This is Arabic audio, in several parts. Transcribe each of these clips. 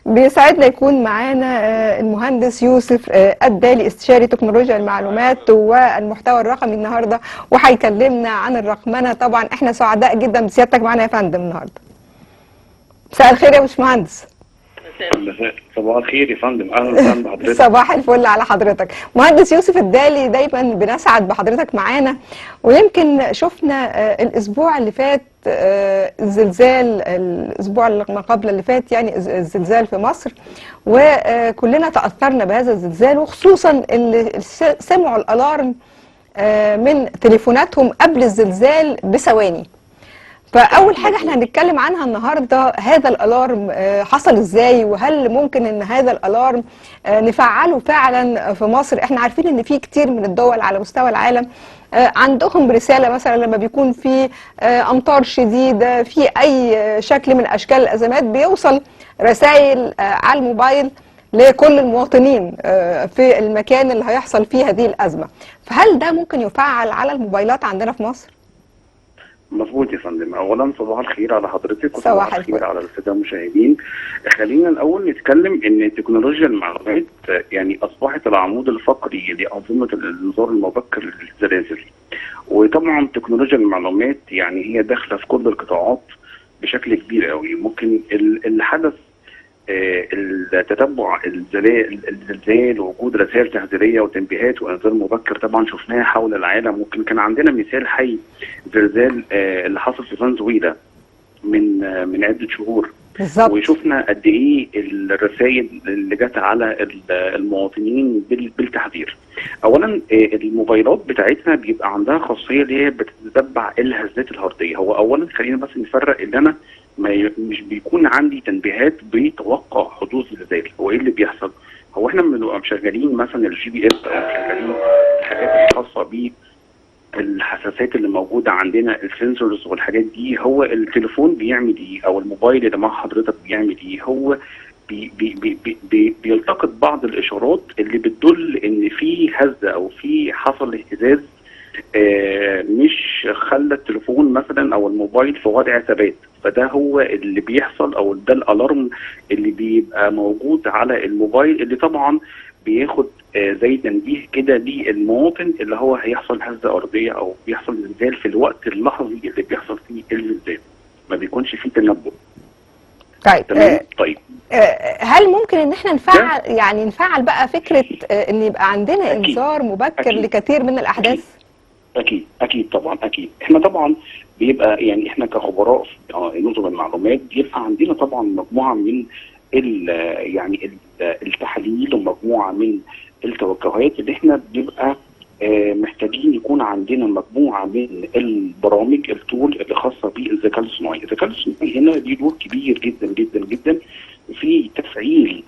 بيسعدنا يكون معانا المهندس يوسف الدالي، استشاري تكنولوجيا المعلومات والمحتوى الرقمي النهارده، وهيكلمنا عن الرقمنه. طبعا احنا سعداء جدا بسيادتك معانا يا فندم النهارده. مساء الخير يا باشمهندس. صباح الخير يا فندم، اهلا وسهلا بحضرتك. صباح الفل على حضرتك. مهندس يوسف الدالي، دايما بنسعد بحضرتك معانا، ويمكن شفنا الاسبوع اللي فات الزلزال، الاسبوع اللي ما قبل اللي فات يعني الزلزال في مصر، وكلنا تاثرنا بهذا الزلزال، وخصوصا اللي سمعوا الالارم من تليفوناتهم قبل الزلزال بثواني. فأول حاجة احنا هنتكلم عنها النهاردة، هذا الألارم حصل ازاي، وهل ممكن ان هذا الألارم نفعله فعلا في مصر؟ احنا عارفين ان في كتير من الدول على مستوى العالم عندهم رسالة، مثلا لما بيكون في أمطار شديدة، في أي شكل من أشكال الأزمات، بيوصل رسائل على الموبايل لكل المواطنين في المكان اللي هيحصل فيه هذه الأزمة. فهل ده ممكن يفعل على الموبايلات عندنا في مصر؟ مظبوط يا فندم. اولا صباح الخير على حضرتك وصباح الخير على الساده المشاهدين. خلينا الاول نتكلم ان تكنولوجيا المعلومات يعني اصبحت العمود الفقري لانظمه الانذار المبكر للزلازل. وطبعا تكنولوجيا المعلومات يعني هي داخله في كل القطاعات بشكل كبير قوي. ممكن الحدث التتبع الزلزال ووجود رسائل تحذيريه وتنبيهات وانذار مبكر طبعا شفناها حول العالم. ممكن كان عندنا مثال حي زلزال اللي حصل في فنزويلا من عده شهور بالظبط، وشفنا قد ايه الرسائل اللي جت على المواطنين بالتحذير. اولا الموبايلات بتاعتنا بيبقى عندها خاصيه اللي هي بتتتبع الهزات الارضيه. هو اولا خلينا بس نفرق ان انا مش بيكون عندي تنبيهات بتوقع حدوث زلزال. هو ايه اللي بيحصل؟ هو احنا بنبقى مشغلين مثلا الجي بي اس او مشغلين الحاجات الخاصه بالحساسات اللي موجوده عندنا، السنسورز والحاجات دي. هو التليفون بيعمل ايه او الموبايل اللي مع حضرتك بيعمل ايه؟ هو بيلتقط بعض الاشارات اللي بتدل ان في هزه او في حصل اهتزاز مش خلى التليفون مثلا او الموبايل في وضع ثبات. فده هو اللي بيحصل او ده الالارم اللي بيبقى موجود على الموبايل، اللي طبعا بياخد زي تنبيه كده للمواطن اللي هو هيحصل هزه ارضيه او بيحصل زلزال في الوقت اللحظي اللي بيحصل فيه الزلزال. ما بيكونش فيه تنبؤ. طيب طيب هل ممكن ان احنا نفعل بقى فكره ان يبقى عندنا انذار مبكر لكثير من الاحداث؟ اكيد طبعا اكيد. احنا طبعا بيبقى يعني احنا كخبراء في نظم المعلومات بيبقى عندنا طبعا مجموعه من يعني التحاليل ومجموعه من التوجهات اللي احنا بنبقى محتاجين يكون عندنا مجموعه من البرامج التول اللي خاصه بالذكاء الصناعي. الذكاء الصناعي هنا ليه دور كبير جدا جدا جدا في تفعيل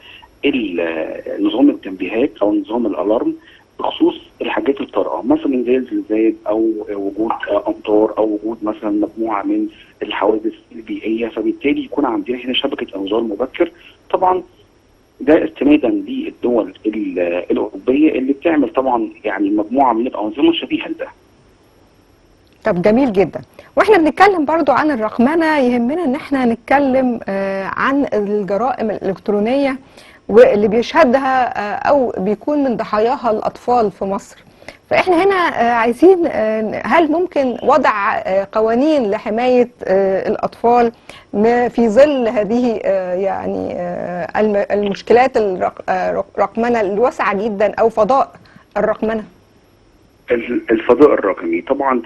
نظام التنبيهات او نظام الالارم بخصوص الحاجات الطارئه، مثلا زي الزلزال او وجود امطار او وجود مثلا مجموعه من الحوادث البيئيه. فبالتالي يكون عندنا هنا شبكه انذار مبكر. طبعا ده استنادا للدول الاوروبيه اللي بتعمل طبعا يعني مجموعه من الانظمه شبيهه لده. طب جميل جدا. واحنا بنتكلم برضو عن الرقمنه، يهمنا ان احنا نتكلم عن الجرائم الالكترونيه واللي بيشهدها او بيكون من ضحاياها الاطفال في مصر. فاحنا هنا عايزين، هل ممكن وضع قوانين لحمايه الاطفال في ظل هذه يعني المشكلات الرقمنه الواسعه جدا، او فضاء الرقمنه؟ الفضاء الرقمي طبعا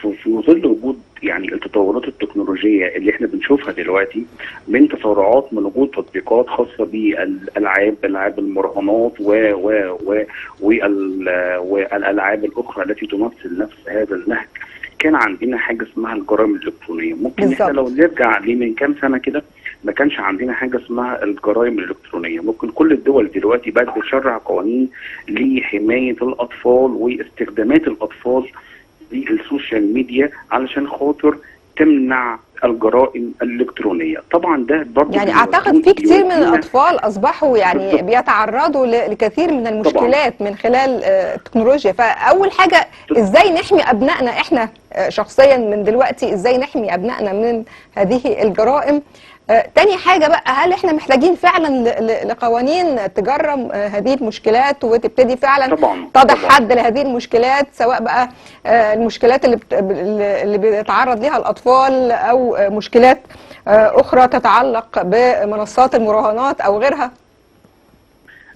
في ظل وجود يعني التطورات التكنولوجيه اللي احنا بنشوفها دلوقتي، من تسارعات من وجود تطبيقات خاصه العاب المراهنات والالعاب الاخرى التي تمثل نفس هذا النهج. كان عندنا حاجه اسمها الجرائم الالكترونيه. ممكن بالزبط. احنا لو نرجع من كام سنه كده ما كانش عندنا حاجه اسمها الجرائم الالكترونيه. ممكن كل الدول دلوقتي بقت بتشرع قوانين لحمايه الاطفال واستخدامات الاطفال للسوشيال ميديا علشان خاطر تمنع الجرائم الالكترونيه. طبعا ده برضه يعني اعتقد في كتير من الاطفال اصبحوا يعني بيتعرضوا لكثير من المشكلات طبعا من خلال التكنولوجيا. فاول حاجه ازاي نحمي ابنائنا احنا شخصيا من دلوقتي، ازاي نحمي ابنائنا من هذه الجرائم تاني حاجة بقى، هل احنا محتاجين فعلا لقوانين تجرم هذه المشكلات وتبتدي فعلا طبعا تضع طبعا حد لهذه المشكلات، سواء بقى المشكلات اللي بيتعرض لها الأطفال، أو مشكلات أخرى تتعلق بمنصات المراهنات أو غيرها؟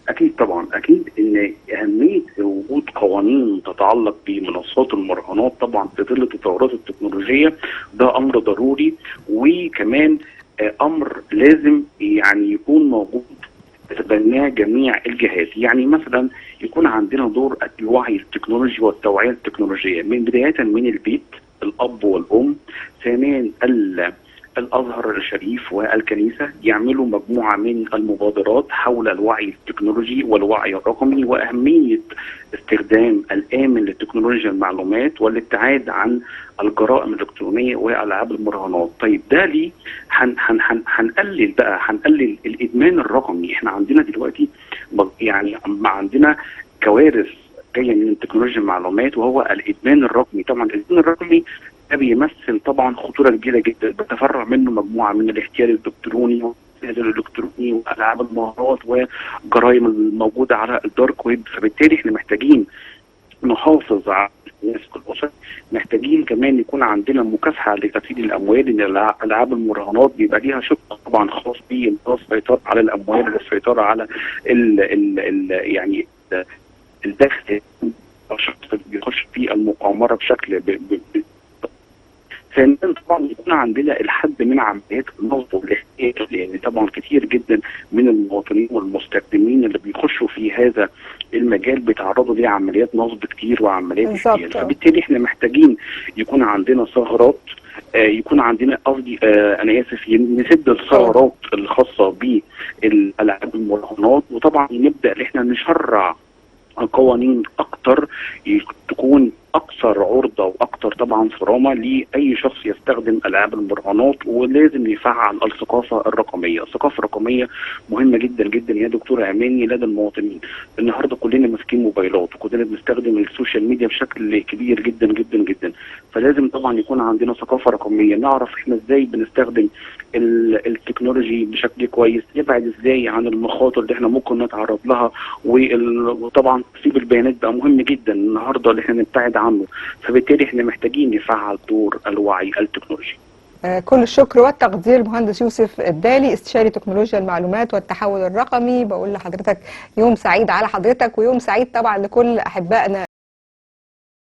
اكيد طبعا، اكيد ان اهميه وجود قوانين تتعلق بمنصات المراهنات طبعا في ظل التطورات التكنولوجيه ده امر ضروري، وكمان امر لازم يعني يكون موجود تتبناه جميع الجهات. يعني مثلا يكون عندنا دور الوعي التكنولوجي والتوعيه التكنولوجيه من بدايه من البيت، الاب والام. ثانيا الازهر الشريف والكنيسه يعملوا مجموعه من المبادرات حول الوعي التكنولوجي والوعي الرقمي واهميه استخدام الامن لتكنولوجيا المعلومات والابتعاد عن الجرائم الالكترونيه والعاب المراهنات. طيب ده ليه؟ هنقلل الادمان الرقمي. احنا عندنا دلوقتي يعني عندنا كوارث جايه من تكنولوجيا المعلومات وهو الادمان الرقمي. طبعا الادمان الرقمي ده بيمثل طبعا خطوره كبيره جدا، بتفرع منه مجموعه من الاحتيال الالكتروني الالكتروني والعاب المهارات وجرائم الموجوده على الدارك ويب. فبالتالي احنا محتاجين نحافظ على الناس الاسر، محتاجين كمان يكون عندنا مكافحه لغسيل الاموال، ان العاب المراهنات بيبقى ليها شق طبعا خاص بالسيطره على الاموال والسيطره على ال يعني الدخل بيخش في المقامره بشكل ثانيا طبعا يكون عندنا الحد من عمليات النصب والاحتيال، لان طبعا كتير جدا من المواطنين والمستخدمين اللي بيخشوا في هذا المجال بيتعرضوا لعمليات نصب كتير وعمليات احتيال. فبالتالي احنا محتاجين يكون عندنا ثغرات، يكون عندنا قصدي انا اسف نسد الثغرات الخاصه بالالعاب المراهنات، وطبعا نبدا ان احنا نشرع قوانين اكتر تكون اكثر عرضه واكثر طبعا صرامه لاي شخص يستخدم العاب المراهنات. ولازم يفعل الثقافه الرقميه. الثقافه الرقميه مهمه جدا جدا يا دكتوره اماني لدى المواطنين. النهارده كلنا ماسكين موبايلات وكلنا بنستخدم السوشيال ميديا بشكل كبير جدا جدا جدا، فلازم طبعا يكون عندنا ثقافه رقميه نعرف احنا ازاي بنستخدم التكنولوجي بشكل كويس، نبعد ازاي عن المخاطر اللي احنا ممكن نتعرض لها. وطبعا تسيب البيانات بقى مهم جدا النهارده اللي احنا نبتعد عنه. فبالتالي احنا محتاجين نفعل دور الوعي التكنولوجي. كل الشكر والتقدير مهندس يوسف الدالي، استشاري تكنولوجيا المعلومات والتحول الرقمي. بقول لحضرتك يوم سعيد على حضرتك، ويوم سعيد طبعا لكل احبائنا